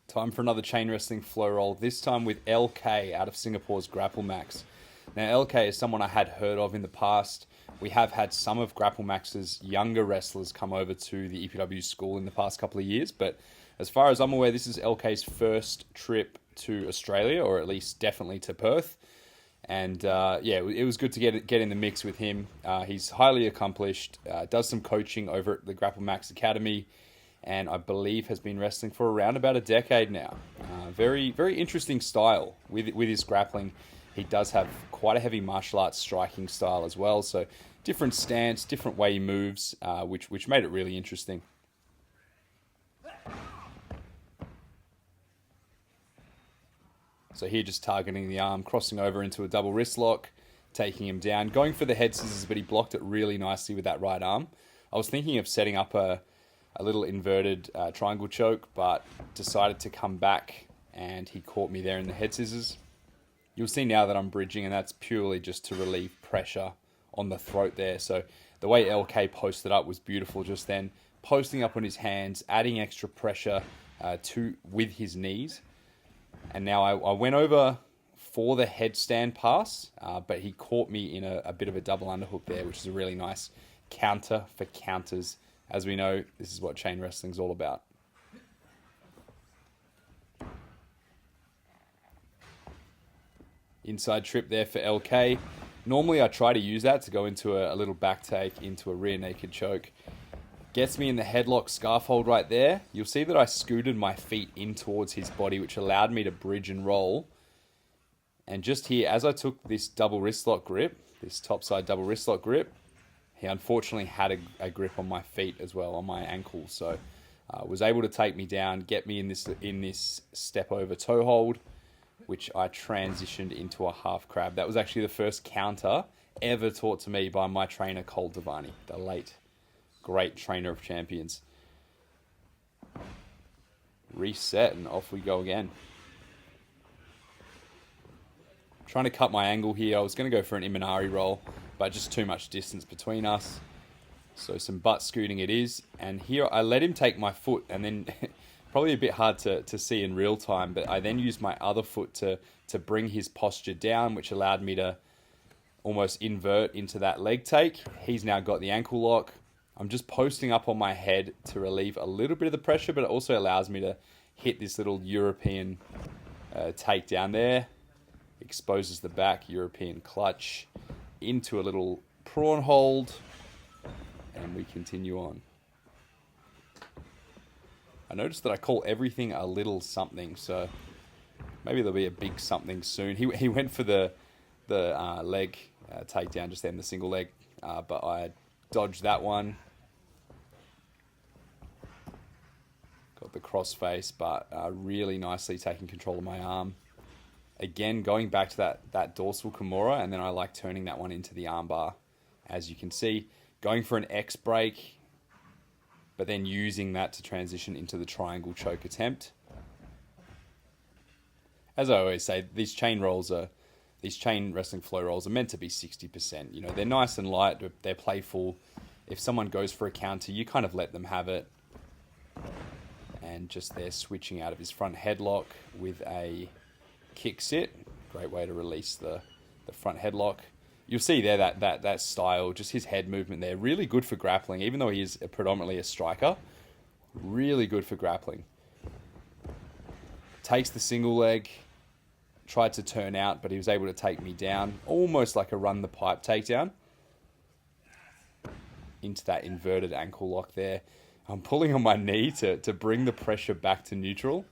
Time for another chain wrestling flow roll, this time with LK out of Singapore's GrappleMax. Now, LK is someone I had heard of in the past. We have had some of GrappleMax's younger wrestlers come over to the EPW school in the past couple of years, but as far as I'm aware, this is LK's first trip to Australia, or at least definitely to Perth. And yeah, it was good to get in the mix with him. He's highly accomplished, does some coaching over at the GrappleMax Academy, and I believe has been wrestling for around about a decade now. Very, very interesting style with his grappling. He does have quite a heavy martial arts striking style as well, so different stance, different way he moves, which made it really interesting. So here just targeting the arm, crossing over into a double wrist lock, taking him down, going for the head scissors, but he blocked it really nicely with that right arm. I was thinking of setting up a little inverted triangle choke, but decided to come back, and he caught me there in the head scissors. You'll see now that I'm bridging, and that's purely just to relieve pressure on the throat there. So the way LK posted up was beautiful just then, posting up on his hands, adding extra pressure with his knees. And now I went over for the headstand pass, but he caught me in a bit of a double underhook there, which is a really nice counter for counters. As we know, this is what chain wrestling is all about. Inside trip there for LK. Normally I try to use that to go into a little back take into a rear naked choke. Gets me in the headlock scarf hold right there. You'll see that I scooted my feet in towards his body, which allowed me to bridge and roll. And just here, as I took this double wrist lock grip, this topside double wrist lock grip, he unfortunately had a grip on my feet as well, on my ankles. So was able to take me down, get me in this step over toe hold, which I transitioned into a half crab. That was actually the first counter ever taught to me by my trainer, Cole Devani, the late great trainer of champions. Reset, and off we go again. Trying to cut my angle here. I was going to go for an Imanari roll, but just too much distance between us. So some butt scooting it is. And here I let him take my foot, and then probably a bit hard to see in real time, but I then used my other foot to bring his posture down, which allowed me to almost invert into that leg take. He's now got the ankle lock. I'm just posting up on my head to relieve a little bit of the pressure, but it also allows me to hit this little European takedown there. Exposes the back, European clutch into a little prawn hold, and we continue on. I noticed that I call everything a little something, so maybe there'll be a big something soon. He went for the leg takedown just then, the single leg, but I dodged that one. Got the crossface, but really nicely taking control of my arm. Again, going back to that dorsal Kimura, and then I like turning that one into the armbar. As you can see, going for an X break, but then using that to transition into the triangle choke attempt. As I always say, these chain wrestling flow rolls are meant to be 60%. You know, they're nice and light, they're playful. If someone goes for a counter, you kind of let them have it. And just there, switching out of his front headlock with a kick sit. Great way to release the front headlock. You'll see there that style, just his head movement there, really good for grappling, even though he is predominantly a striker. Really good for grappling. Takes the single leg, tried to turn out, but he was able to take me down, almost like a run the pipe takedown. Into that inverted ankle lock there. I'm pulling on my knee to bring the pressure back to neutral.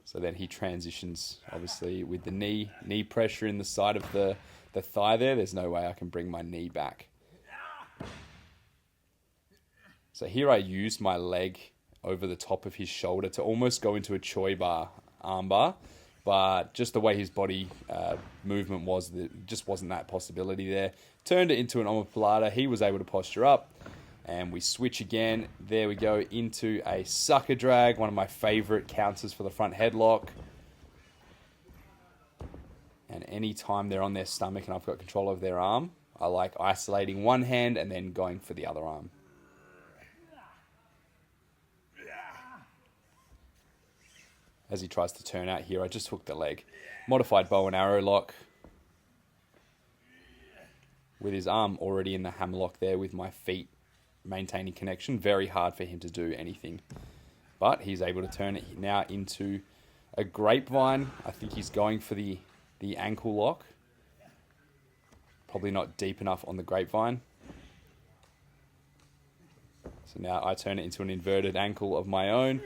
So then he transitions, obviously, with the knee pressure in the side of the thigh there. There's no way I can bring my knee back. So here I use my leg over the top of his shoulder to almost go into a choi bar, arm bar. But just the way his body movement was, just wasn't that possibility there. Turned it into an omoplata. He was able to posture up. And we switch again. There we go into a sucker drag, one of my favorite counters for the front headlock. And any time they're on their stomach and I've got control of their arm, I like isolating one hand and then going for the other arm. as he tries to turn out here. I just hooked the leg. Modified bow and arrow lock. With his arm already in the hammerlock there with my feet maintaining connection. Very hard for him to do anything. But he's able to turn it now into a grapevine. I think he's going for the ankle lock. Probably not deep enough on the grapevine. So now I turn it into an inverted ankle of my own.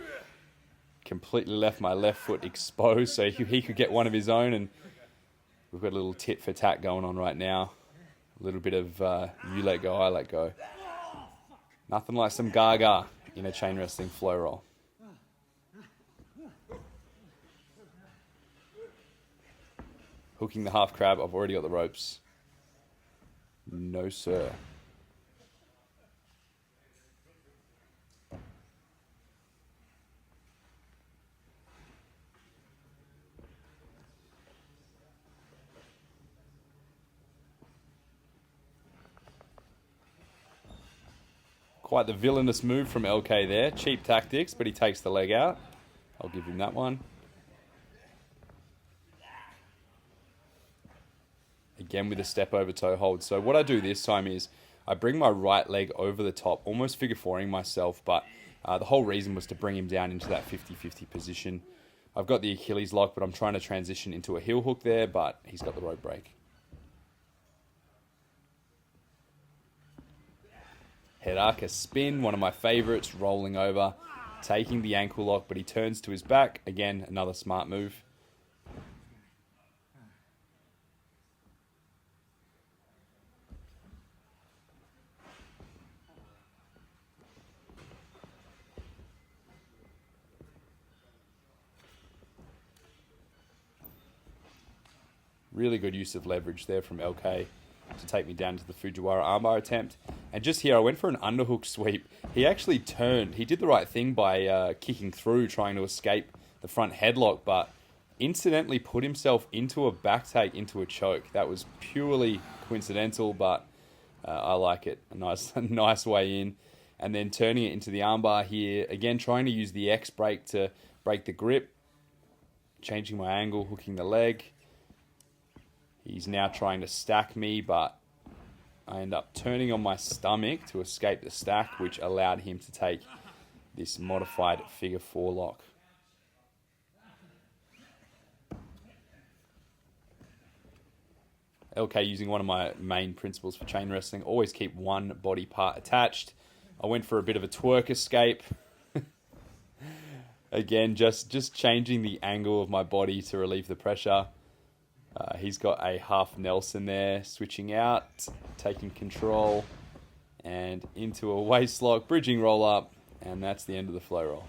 Completely left my left foot exposed so he could get one of his own. And we've got a little tit for tat going on right now. A little bit of you let go, I let go. Nothing like some gaga in a chain wrestling flow roll. Hooking the half crab. I've already got the ropes. No, sir. Quite the villainous move from LK there. Cheap tactics, but he takes the leg out. I'll give him that one. Again with a step over toe hold. So what I do this time is I bring my right leg over the top, almost figure fouring myself, but the whole reason was to bring him down into that 50-50 position. I've got the Achilles lock, but I'm trying to transition into a heel hook there, but he's got the rope break. Head arc, a spin, one of my favorites, rolling over, taking the ankle lock, but he turns to his back. Again, another smart move. Really good use of leverage there from LK to take me down to the Fujiwara armbar attempt. And just here, I went for an underhook sweep. He actually turned. He did the right thing by kicking through, trying to escape the front headlock, but incidentally put himself into a back take, into a choke. That was purely coincidental, but I like it. A nice way in. And then turning it into the armbar here. Again, trying to use the X break to break the grip. Changing my angle, hooking the leg. He's now trying to stack me, but I end up turning on my stomach to escape the stack, which allowed him to take this modified figure four lock. LK using one of my main principles for chain wrestling, always keep one body part attached. I went for a bit of a twerk escape. Again, just changing the angle of my body to relieve the pressure. He's got a half Nelson there, switching out, taking control, and into a waist lock, bridging roll up, and that's the end of the flow roll.